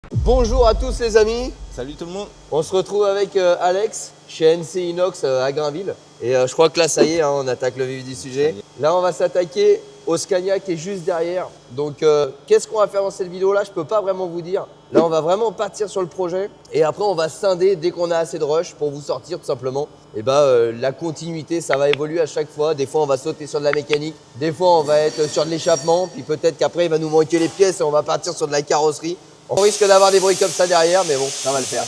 Bonjour à tous les amis. Salut tout le monde. On se retrouve avec Alex chez NC Inox à Grainville. Et je crois que là ça y est, on attaque le vif du sujet. Là on va s'attaquer au Scania qui est juste derrière. Donc qu'est-ce qu'on va faire dans cette vidéo là? Je peux pas vraiment vous dire. Là on va vraiment partir sur le projet. Et après on va scinder dès qu'on a assez de rush pour vous sortir tout simplement. Et la continuité ça va évoluer à chaque fois. Des fois on va sauter sur de la mécanique. Des fois on va être sur de l'échappement. Puis peut-être qu'après il va nous manquer les pièces et on va partir sur de la carrosserie. On risque d'avoir des bruits comme ça derrière, mais bon, ça va le faire.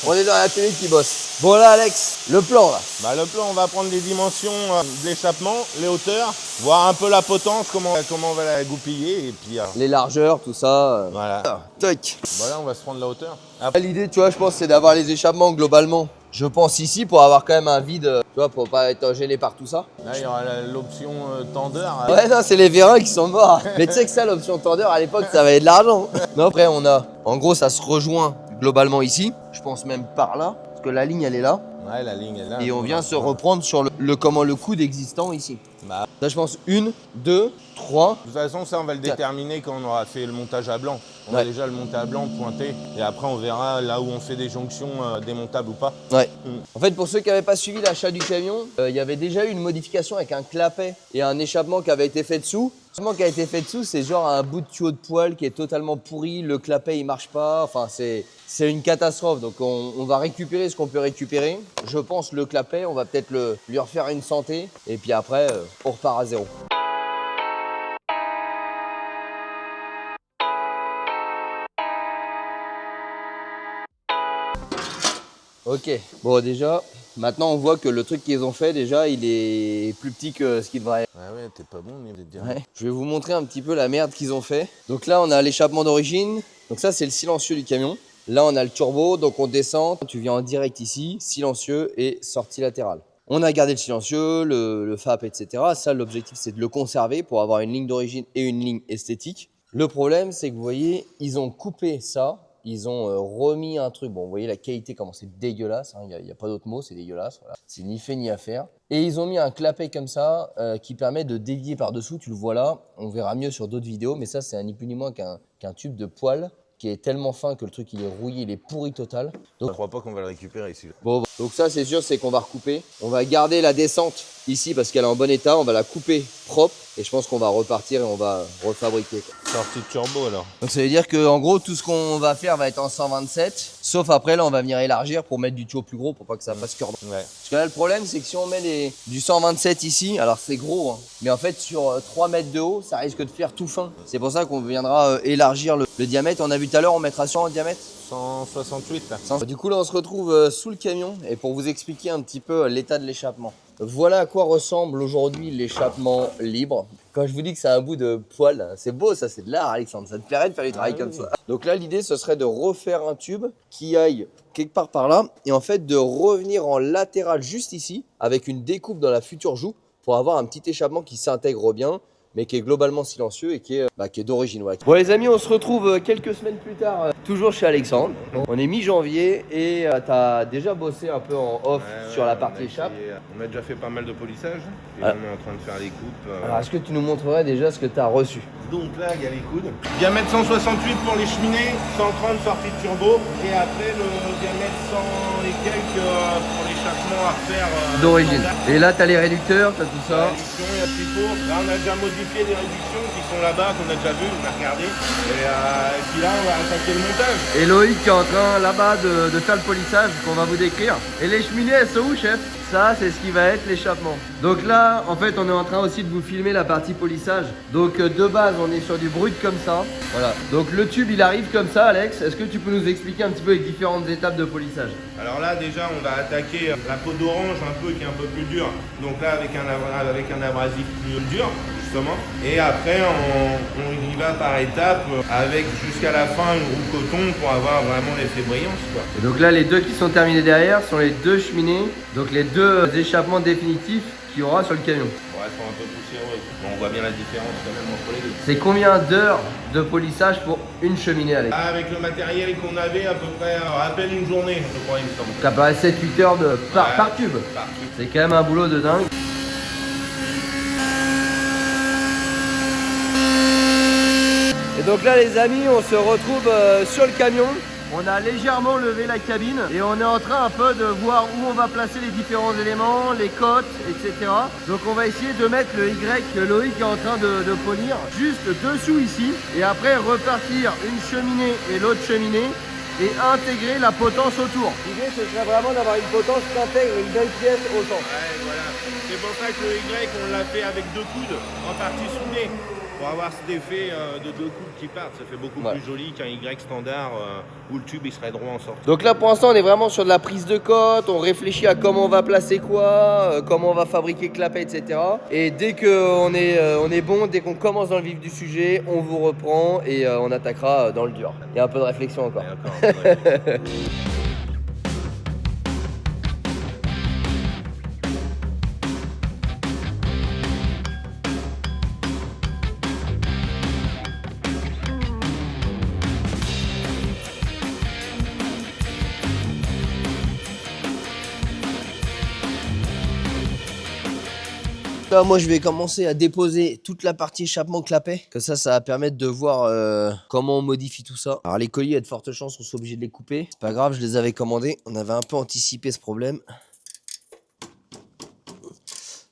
On est dans la tenue qui bosse. Bon là Alex, le plan là. Le plan, on va prendre les dimensions de l'échappement, les hauteurs, voir un peu la potence, comment on va la goupiller et puis les largeurs, tout ça. Voilà. Tac. Voilà, on va se prendre la hauteur. L'idée, tu vois, je pense, c'est d'avoir les échappements globalement. Je pense ici pour avoir quand même un vide, tu vois, pour pas être gêné par tout ça. Là, il y aura l'option tendeur. Ouais, non, c'est les vérins qui sont morts. Mais tu sais que ça, l'option tendeur, à l'époque, ça valait de l'argent. Non, après, on a, en gros, ça se rejoint globalement ici. Je pense même par là, parce que la ligne, elle est là. Ouais, la ligne est là. Et on vient se reprendre sur le coude existant ici. Là, je pense 1, 2, 3. De toute façon, ça, on va le déterminer quand on aura fait le montage à blanc. On a déjà le monté à blanc pointé. Et après, on verra là où on fait des jonctions démontables ou pas. Ouais. En fait, pour ceux qui n'avaient pas suivi l'achat du camion, il y avait déjà eu une modification avec un clapet et un échappement qui avait été fait dessous. L'échappement qui a été fait dessous, c'est genre un bout de tuyau de poêle qui est totalement pourri. Le clapet, il marche pas. Enfin, c'est une catastrophe. Donc, on va récupérer ce qu'on peut récupérer. Je pense le clapet, on va peut-être lui refaire une santé. Et puis après, on repart à zéro. Ok, bon déjà, maintenant on voit que le truc qu'ils ont fait déjà, il est plus petit que ce qu'il devrait être. Ouais, t'es pas bon, mais dire. Ouais. Je vais vous montrer un petit peu la merde qu'ils ont fait. Donc là, on a l'échappement d'origine. Donc ça, c'est le silencieux du camion. Là, on a le turbo, donc on descend. Tu viens en direct ici, silencieux et sortie latérale. On a gardé le silencieux, le FAP, etc. Ça, l'objectif, c'est de le conserver pour avoir une ligne d'origine et une ligne esthétique. Le problème, c'est que vous voyez, ils ont coupé ça. Ils ont remis un truc. Bon, vous voyez la qualité, comment c'est dégueulasse. Il n'y a pas d'autre mot, c'est dégueulasse. Voilà. C'est ni fait ni à faire. Et ils ont mis un clapet comme ça qui permet de dévier par-dessous. Tu le vois là. On verra mieux sur d'autres vidéos. Mais ça, c'est ni plus ni moins qu'un tube de poêle qui est tellement fin que le truc il est rouillé, il est pourri total. Donc, Je crois pas qu'on va le récupérer ici. bon, donc ça, c'est sûr, c'est qu'on va recouper. On va garder la descente ici parce qu'elle est en bon état. On va la couper propre. Et je pense qu'on va repartir et on va refabriquer. Sortie de turbo alors. Donc ça veut dire que en gros tout ce qu'on va faire va être en 127, sauf après là on va venir élargir pour mettre du tuyau plus gros pour pas que ça fasse corde. Ouais. Parce que là le problème c'est que si on met du 127 ici, alors c'est gros, hein, mais en fait sur 3 mètres de haut ça risque de faire tout fin. C'est pour ça qu'on viendra élargir le diamètre. On a vu tout à l'heure on mettra sur en diamètre 168 là. Du coup là on se retrouve sous le camion et pour vous expliquer un petit peu l'état de l'échappement. Voilà à quoi ressemble aujourd'hui l'échappement libre. Quand je vous dis que c'est un bout de poêle, c'est beau ça, c'est de l'art Alexandre, ça te plairait de faire du travail comme ça. Donc là l'idée ce serait de refaire un tube qui aille quelque part par là et en fait de revenir en latéral juste ici avec une découpe dans la future joue pour avoir un petit échappement qui s'intègre bien mais qui est globalement silencieux et qui est d'origine. Ouais. Bon les amis, on se retrouve quelques semaines plus tard, toujours chez Alexandre. On est mi-janvier et tu as déjà bossé un peu en off sur la partie échappe. On a déjà fait pas mal de polissage et on est en train de faire les coupes. Alors est-ce que tu nous montrerais déjà ce que tu as reçu? Donc là, il y a les coudes. Diamètre 168 pour les cheminées, 130 sortie de turbo et après le diamètre 100 et quelques pour l'échappement à refaire d'origine. Et là, tu as les réducteurs, tu as tout ça. Réduction, il y a ce qu'il faut. Là, on a déjà modifié les réductions qui sont là-bas, qu'on a déjà vu, on a regardé. Et puis là, on va attaquer le montage. Et Loïc qui est en train là-bas de faire le polissage qu'on va vous décrire. Et les cheminées, elles sont où, chef? Ça, c'est ce qui va être l'échappement. Donc là, en fait, on est en train aussi de vous filmer la partie polissage. Donc de base, on est sur du brut comme ça. Voilà. Donc le tube, il arrive comme ça, Alex. Est-ce que tu peux nous expliquer un petit peu les différentes étapes de polissage? Alors là, déjà, on va attaquer la peau d'orange un peu, qui est un peu plus dure. Donc là, avec un abrasif plus dur, justement. Et après, on y va par étapes avec jusqu'à la fin une roue coton pour avoir vraiment l'effet brillance, quoi. Et donc là, les deux qui sont terminés derrière sont les deux cheminées. Donc les deux échappements définitifs qu'il y aura sur le camion. Ouais, elles sont un peu poussiéreuses. Bon, on voit bien la différence quand même entre les deux. C'est combien d'heures de polissage pour une cheminée, Alex? Avec le matériel qu'on avait, à peu près à peine une journée, je crois, il me semble. Ça paraît 7-8 heures par tube. Par tube. C'est quand même un boulot de dingue. Et donc là les amis, on se retrouve sur le camion. On a légèrement levé la cabine et on est en train un peu de voir où on va placer les différents éléments, les côtes, etc. Donc on va essayer de mettre le Y que Loïc est en train de polir juste dessous ici. Et après repartir une cheminée et l'autre cheminée et intégrer la potence autour. L'idée ce serait vraiment d'avoir une potence qui intègre une belle pièce au centre. Ouais, voilà. C'est pour ça que le Y, on l'a fait avec 2 coudes en partie soudée. Pour avoir cet effet de 2 coudes qui partent, ça fait beaucoup plus joli qu'un Y standard où le tube il serait droit en sortie. Donc là pour l'instant on est vraiment sur de la prise de cote, on réfléchit à comment on va placer quoi, comment on va fabriquer clapet, etc. Et dès qu'on est bon, dès qu'on commence dans le vif du sujet, on vous reprend et on attaquera dans le dur. Il y a un peu de réflexion encore. Là, moi je vais commencer à déposer toute la partie échappement clapet, que ça va permettre de voir comment on modifie tout ça. Alors les colis, il y a de fortes chances qu'on soit obligé de les couper. C'est pas grave, je les avais commandés, on avait un peu anticipé ce problème.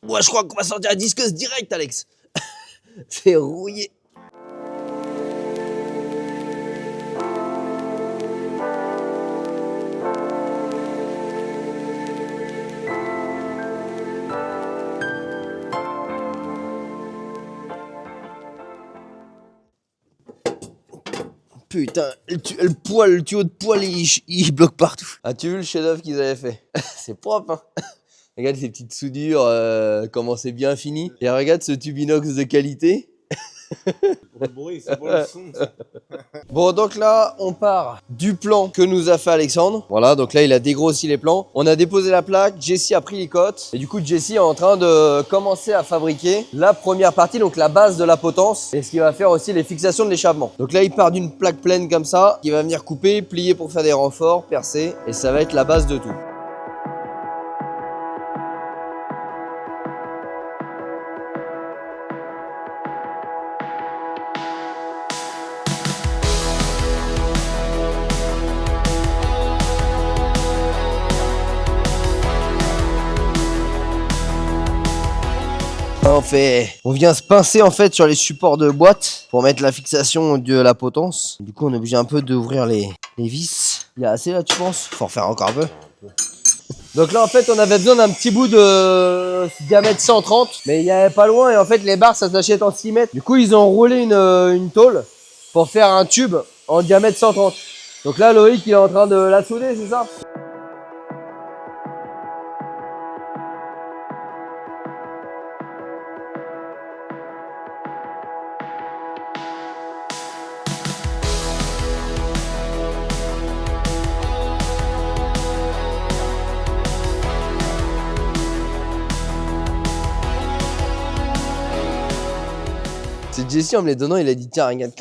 Moi je crois qu'on va sortir la disqueuse direct Alex. C'est rouillé. Putain, le poil, le tuyau de poil, il bloque partout. As-tu vu le chef-d'œuvre qu'ils avaient fait? C'est propre, hein. Regarde ces petites soudures, comment c'est bien fini. Et regarde ce tube inox de qualité. Pour le bruit, c'est pour le son. Bon, donc là, on part du plan que nous a fait Alexandre. Voilà, donc là, il a dégrossi les plans. On a déposé la plaque, Jesse a pris les cotes. Et du coup, Jesse est en train de commencer à fabriquer la première partie, donc la base de la potence. Et ce qui va faire aussi les fixations de l'échappement. Donc là, il part d'une plaque pleine comme ça, qui va venir couper, plier pour faire des renforts, percer. Et ça va être la base de tout. On vient se pincer en fait sur les supports de boîte pour mettre la fixation de la potence. Du coup on est obligé un peu d'ouvrir les vis. Il y a assez là tu penses? Faut en refaire encore un peu. Donc là en fait on avait besoin d'un petit bout de diamètre 130, mais il n'y avait pas loin et en fait les barres ça s'achète en 6 mètres. Du coup ils ont roulé une tôle pour faire un tube en diamètre 130. Donc là Loïc il est en train de la souder, c'est ça? C'est Jesse en me les donnant, il a dit tiens regarde.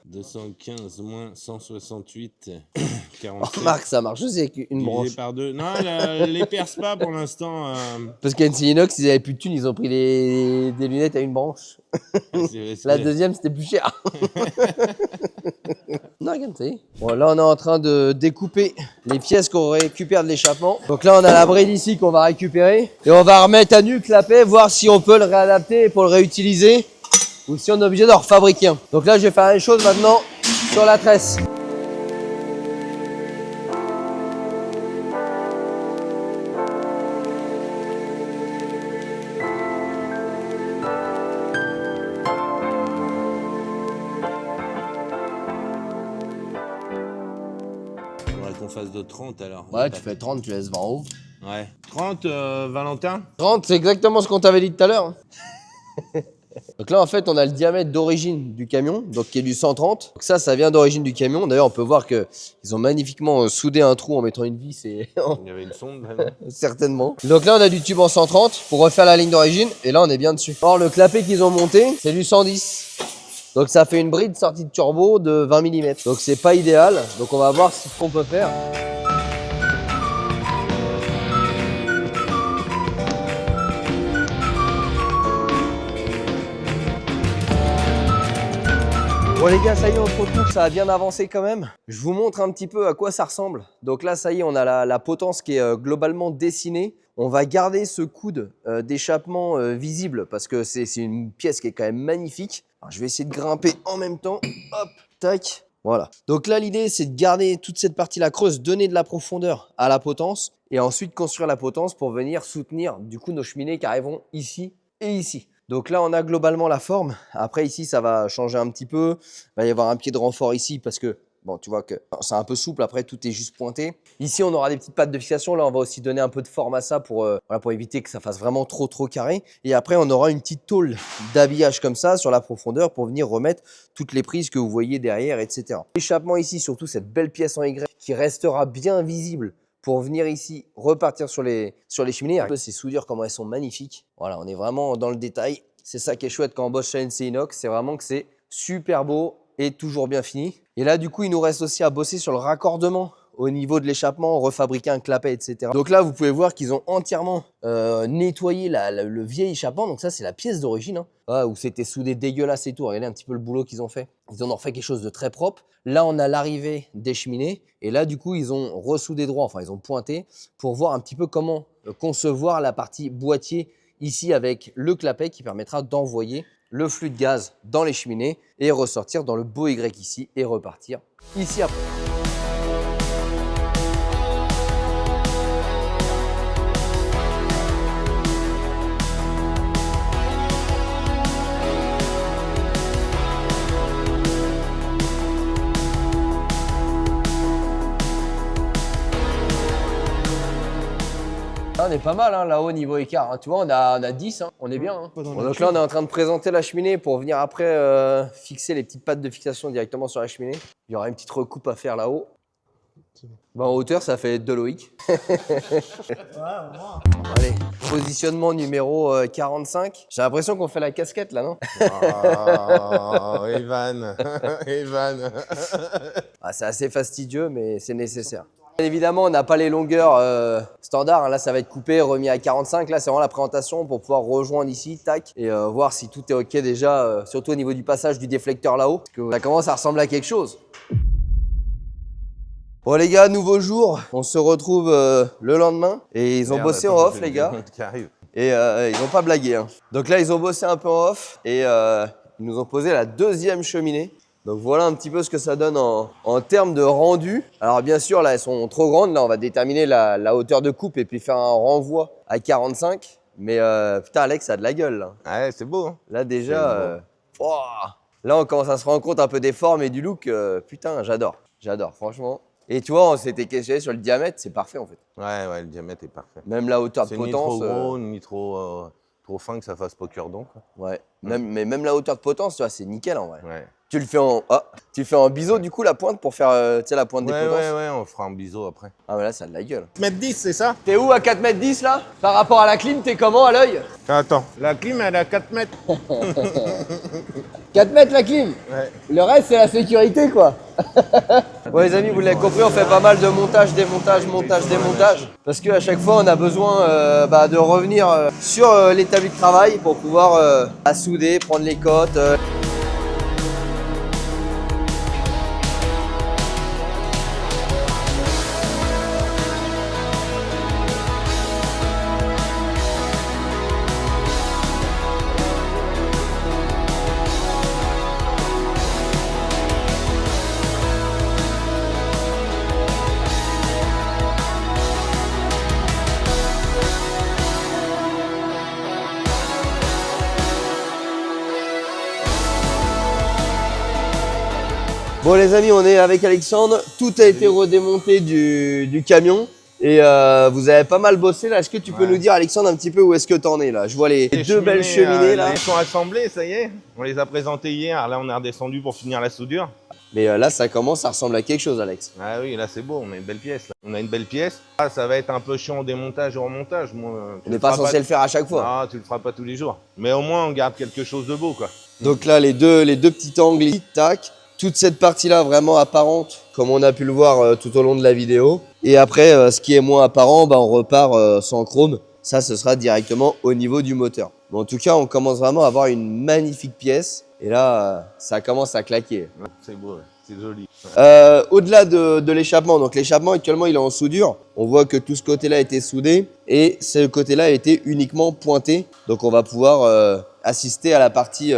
215 moins 168, 47. Oh, Marc, ça marche aussi avec une branche. Par 2. Non, les perce pas pour l'instant. Parce qu'à NC Inox, ils avaient plus de thunes, ils ont pris des lunettes à une branche. La deuxième, c'était plus cher. Non, regarde, ça y est. Bon, là, on est en train de découper les pièces qu'on récupère de l'échappement. Donc là, on a la bride ici qu'on va récupérer. Et on va remettre à nu le clapet, voir si on peut le réadapter pour le réutiliser. Ou si on est obligé d'en refabriquer un. Donc là, je vais faire la même chose maintenant sur la tresse. Faudrait qu'on fasse de 30 alors. Ouais, tu fais 30, tu laisses 20 en haut. Ouais. 30, Valentin? 30, c'est exactement ce qu'on t'avait dit tout à l'heure. Donc là, en fait, on a le diamètre d'origine du camion, donc qui est du 130. Donc ça vient d'origine du camion. D'ailleurs, on peut voir qu'ils ont magnifiquement soudé un trou en mettant une vis. Et il y avait une sonde, vraiment. Certainement. Donc là, on a du tube en 130 pour refaire la ligne d'origine. Et là, on est bien dessus. Or, le clapet qu'ils ont monté, c'est du 110. Donc ça fait une bride sortie de turbo de 20 mm. Donc c'est pas idéal. Donc on va voir ce qu'on peut faire. Bon les gars, ça y est, on se retrouve, ça a bien avancé quand même. Je vous montre un petit peu à quoi ça ressemble. Donc là, ça y est, on a la potence qui est globalement dessinée. On va garder ce coude d'échappement visible parce que c'est une pièce qui est quand même magnifique. Alors, je vais essayer de grimper en même temps. Hop, tac. Voilà. Donc là, l'idée, c'est de garder toute cette partie-là creuse, donner de la profondeur à la potence et ensuite construire la potence pour venir soutenir du coup nos cheminées qui arriveront ici et ici. Donc là, on a globalement la forme. Après, ici, ça va changer un petit peu. Il va y avoir un pied de renfort ici parce que, bon, tu vois que c'est un peu souple. Après, tout est juste pointé. Ici, on aura des petites pattes de fixation. Là, on va aussi donner un peu de forme à ça pour éviter que ça fasse vraiment trop carré. Et après, on aura une petite tôle d'habillage comme ça sur la profondeur pour venir remettre toutes les prises que vous voyez derrière, etc. L'échappement ici, surtout cette belle pièce en Y qui restera bien visible pour venir ici repartir sur les cheminées. Ces soudures, comment elles sont magnifiques. Voilà, on est vraiment dans le détail. C'est ça qui est chouette quand on bosse chez NC Inox. C'est vraiment que c'est super beau et toujours bien fini. Et là, du coup, il nous reste aussi à bosser sur le raccordement au niveau de l'échappement, refabriquer un clapet, etc. Donc là, vous pouvez voir qu'ils ont entièrement nettoyé le vieil échappement. Donc ça, c'est la pièce d'origine, hein, où c'était soudé dégueulasse et tout. Regardez un petit peu le boulot qu'ils ont fait. Ils en ont fait quelque chose de très propre. Là, on a l'arrivée des cheminées. Et là, du coup, ils ont ressoudé droit. Enfin, ils ont pointé pour voir un petit peu comment concevoir la partie boîtier ici avec le clapet qui permettra d'envoyer le flux de gaz dans les cheminées et ressortir dans le beau Y ici et repartir ici après. On est pas mal hein, là-haut niveau écart. Hein. Tu vois, on a 10, hein. On est bien. Hein. Bon, donc là, on est en train de présenter la cheminée pour venir après fixer les petites pattes de fixation directement sur la cheminée. Il y aura une petite recoupe à faire là-haut. Bon, en hauteur, ça fait 2 Loïc. Allez, positionnement numéro 45. J'ai l'impression qu'on fait la casquette là, non? Oh, Evan, Evan. Ah, c'est assez fastidieux, mais c'est nécessaire. Bien évidemment, on n'a pas les longueurs standards. Hein. Là, ça va être coupé, remis à 45. Là, c'est vraiment la présentation pour pouvoir rejoindre ici, tac, et voir si tout est OK déjà, surtout au niveau du passage du déflecteur là-haut. Parce que ça commence à ressembler à quelque chose. Bon les gars, nouveau jour. On se retrouve le lendemain. Et ils ont bossé en off, les gars. Et ils n'ont pas blagué. Hein. Donc là, ils ont bossé un peu en off. Et ils nous ont posé la deuxième cheminée. Donc voilà un petit peu ce que ça donne en termes de rendu. Alors bien sûr, là, elles sont trop grandes. Là, on va déterminer la hauteur de coupe et puis faire un renvoi à 45. Mais putain, Alex, ça a de la gueule. Là, ouais, c'est beau. Hein. Là déjà, là, on commence à se rendre compte un peu des formes et du look. Putain, j'adore. J'adore, franchement. Et tu vois, on s'était questionné sur le diamètre. C'est parfait, en fait. Ouais, le diamètre est parfait. Même la hauteur de potence. C'est ni trop gros, ni trop fin que ça fasse pas cure-dent. Ouais. Mais même la hauteur de potence, tu vois, c'est nickel, en vrai. Ouais. Tu le fais en biseau du coup la pointe pour faire la pointe des potences. Ouais, on fera en biseau après. Ah mais là ça a de la gueule. 4m10 c'est ça? T'es où à 4m10 là? Par rapport à la clim, t'es comment à l'œil? Attends, la clim elle est à 4 mètres. 4 mètres la clim? Ouais. Le reste c'est la sécurité quoi. Bon les amis, vous l'avez compris, on fait pas mal de montage, démontage, montage, démontage. Parce qu'à chaque fois on a besoin de revenir sur l'établi de travail pour pouvoir souder, prendre les cotes. Bon les amis, on est avec Alexandre, tout a été redémonté du camion et vous avez pas mal bossé là. Est-ce que tu peux nous dire Alexandre un petit peu où est-ce que t'en es là? Je vois les deux belles cheminées là. Ils sont assemblés, ça y est, on les a présentés hier, là on est redescendu pour finir la soudure. Mais là ça commence à ressembler à quelque chose Alex. Ah oui, là c'est beau, on a une belle pièce là. On a une belle pièce. Ah, ça va être un peu chiant au démontage et au remontage. Moi, on n'est pas censé le faire à chaque fois. Ah, tu le feras pas tous les jours. Mais au moins on garde quelque chose de beau quoi. Donc là les deux petits angles, tac. Toute cette partie-là vraiment apparente, comme on a pu le voir tout au long de la vidéo. Et après, ce qui est moins apparent, on repart sans chrome. Ça, ce sera directement au niveau du moteur. Mais en tout cas, on commence vraiment à avoir une magnifique pièce. Et là, ça commence à claquer. C'est beau, ouais. C'est joli. Au-delà de l'échappement, donc l'échappement actuellement il est en soudure. On voit que tout ce côté-là a été soudé et ce côté-là a été uniquement pointé. Donc on va pouvoir assister à la partie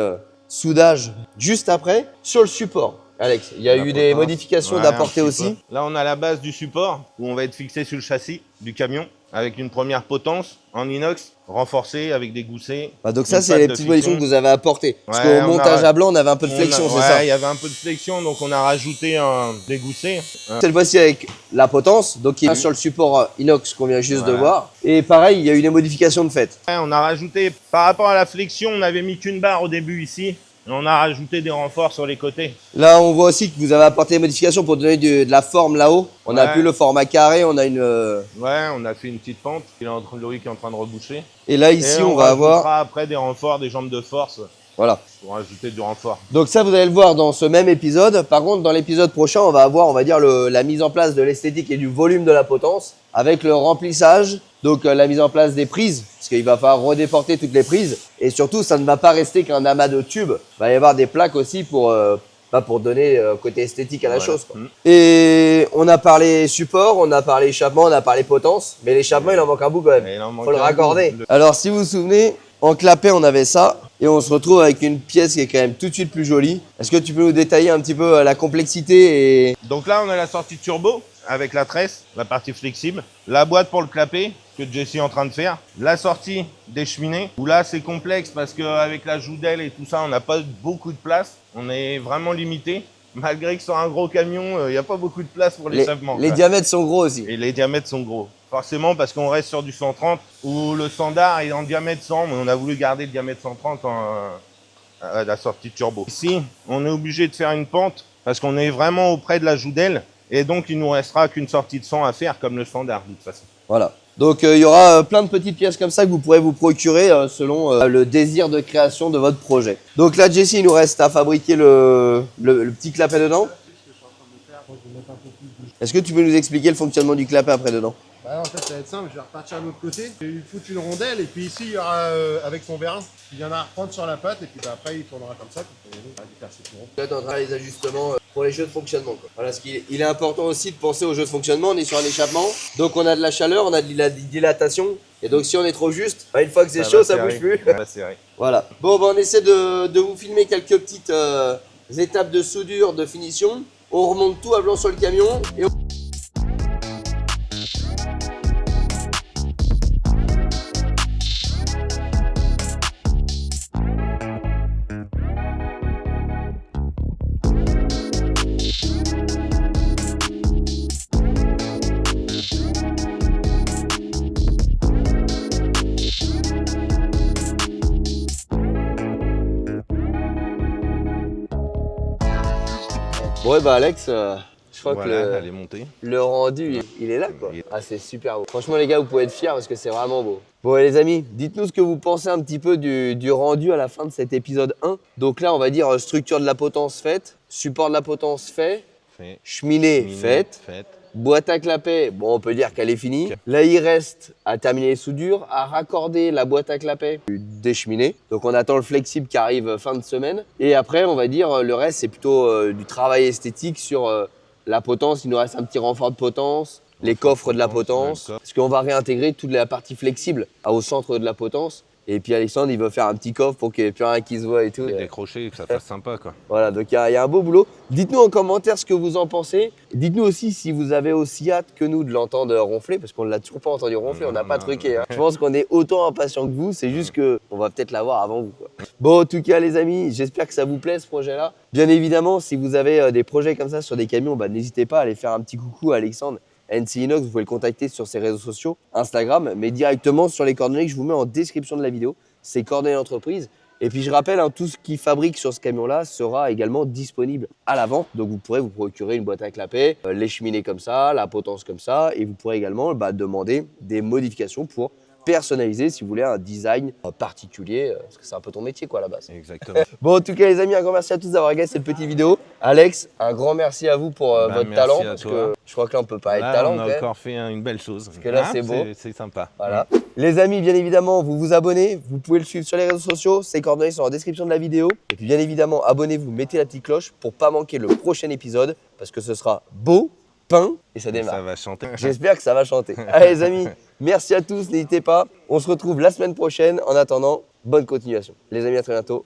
soudage juste après sur le support. Alex, il y a eu des modifications d'apporter aussi. Là, on a la base du support où on va être fixé sur le châssis du camion avec une première potence en inox renforcée avec des goussets. Donc ça, c'est les petites modifications que vous avez apportées. Parce qu'au montage à blanc, on avait un peu de flexion, c'est ça? Ouais, il y avait un peu de flexion, donc on a rajouté des goussets. Cette fois-ci avec la potence, donc qui est sur le support inox qu'on vient juste de voir. Et pareil, il y a eu des modifications de fait. Ouais, on a rajouté, par rapport à la flexion, on n'avait mis qu'une barre au début ici. On a rajouté des renforts sur les côtés. Là, on voit aussi que vous avez apporté des modifications pour donner de la forme là-haut. On n'a plus le format carré, on a une... Ouais, on a fait une petite pente. Loïc est en train de reboucher. Et là, ici, on va avoir... après des renforts, des jambes de force. Voilà. Pour rajouter du renfort. Donc ça, vous allez le voir dans ce même épisode. Par contre, dans l'épisode prochain, on va avoir, on va dire, la mise en place de l'esthétique et du volume de la potence avec le remplissage. Donc la mise en place des prises, parce qu'il va falloir redéporter toutes les prises. Et surtout, ça ne va pas rester qu'un amas de tubes. Il va y avoir des plaques aussi pour donner côté esthétique à la chose, quoi. Et on a parlé support, on a parlé échappement, on a parlé potence. Mais l'échappement, il en manque un bout quand même. Il faut le raccorder. Alors, si vous vous souvenez, en clapet, on avait ça. Et on se retrouve avec une pièce qui est quand même tout de suite plus jolie. Est-ce que tu peux nous détailler un petit peu la complexité et... Donc là, on a la sortie turbo avec la tresse, la partie flexible. La boîte pour le clapet que Jesse est en train de faire. La sortie des cheminées, où là, c'est complexe parce qu'avec la joue d'aile et tout ça, on n'a pas beaucoup de place. On est vraiment limité. Malgré que sur un gros camion, il n'y a pas beaucoup de place pour l'échappement. Les diamètres sont gros aussi. Et les diamètres sont gros. Forcément, parce qu'on reste sur du 130, où le standard est en diamètre 100, mais on a voulu garder le diamètre 130 à la sortie turbo. Ici, on est obligé de faire une pente, parce qu'on est vraiment auprès de la joue d'aile, et donc il nous restera qu'une sortie de 100 à faire, comme le standard, de toute façon. Voilà. Donc il y aura plein de petites pièces comme ça que vous pourrez vous procurer selon le désir de création de votre projet. Donc là, Jesse, il nous reste à fabriquer le petit clapet dedans. Est-ce que tu peux nous expliquer le fonctionnement du clapet après dedans? Bah en fait, ça va être simple, je vais repartir de l'autre côté. Il faut une rondelle et puis ici, il y aura avec son vérin, il y en a à reprendre sur la patte et puis bah, après, il tournera comme ça. Puis Là, tu es en train de les ajustements pour les jeux de fonctionnement, quoi. Voilà, il est important aussi de penser aux jeux de fonctionnement. On est sur un échappement, donc on a de la chaleur, on a de la dilatation. Et donc si on est trop juste, une fois que c'est chaud, ça bouge plus. Voilà. Bon, on essaie de vous filmer quelques petites étapes de soudure, de finition. On remonte tout à blanc sur le camion et bon, bah Alex, je crois que elle est montée. le rendu, il est là, quoi. Ah, c'est super beau. Franchement, les gars, vous pouvez être fiers parce que c'est vraiment beau. Bon, les amis, dites-nous ce que vous pensez un petit peu du rendu à la fin de cet épisode 1. Donc là, on va dire structure de la potence faite, support de la potence fait, cheminée faite. Boîte à clapet, bon, on peut dire qu'elle est finie. Là, il reste à terminer les soudures, à raccorder la boîte à clapet des cheminées. Donc, on attend le flexible qui arrive fin de semaine. Et après, on va dire, le reste, c'est plutôt du travail esthétique sur la potence. Il nous reste un petit renfort de potence, les coffres de la potence. Parce qu'on va réintégrer toute la partie flexible au centre de la potence. Et puis Alexandre, il veut faire un petit coffre pour qu'il n'y ait plus rien qui se voit et tout. Et décrocher, que ça fasse sympa, quoi. Voilà, donc il y a un beau boulot. Dites-nous en commentaire ce que vous en pensez. Dites-nous aussi si vous avez aussi hâte que nous de l'entendre ronfler, parce qu'on ne l'a toujours pas entendu ronfler, on n'a pas truqué. Hein. Je pense qu'on est autant impatient que vous, c'est juste qu'on va peut-être l'avoir avant vous, quoi. Bon, en tout cas, les amis, j'espère que ça vous plaît ce projet-là. Bien évidemment, si vous avez des projets comme ça sur des camions, n'hésitez pas à aller faire un petit coucou à Alexandre. NC Inox, vous pouvez le contacter sur ses réseaux sociaux, Instagram, mais directement sur les coordonnées que je vous mets en description de la vidéo. C'est coordonnées d'entreprise. Et puis je rappelle, tout ce qu'il fabrique sur ce camion-là sera également disponible à la vente. Donc vous pourrez vous procurer une boîte à clapet, les cheminées comme ça, la potence comme ça. Et vous pourrez également demander des modifications pour personnaliser si vous voulez un design particulier, parce que c'est un peu ton métier quoi à la base. Exactement. Bon, en tout cas les amis, un grand merci à tous d'avoir regardé cette petite vidéo. Alex, un grand merci à vous pour votre merci talent, à parce toi. que je crois que là on peut pas être Là, talent on quand a même. encore fait une belle chose. Parce que là, c'est beau. C'est sympa. Voilà. Les amis, bien évidemment, vous vous abonnez, vous pouvez le suivre sur les réseaux sociaux, ses coordonnées sont en description de la vidéo. Et puis bien évidemment, abonnez-vous, mettez la petite cloche pour pas manquer le prochain épisode, parce que ce sera beau, peint et ça démarre. Ça va chanter. J'espère que ça va chanter. Allez les amis, merci à tous, n'hésitez pas. On se retrouve la semaine prochaine. En attendant, bonne continuation. Les amis, à très bientôt.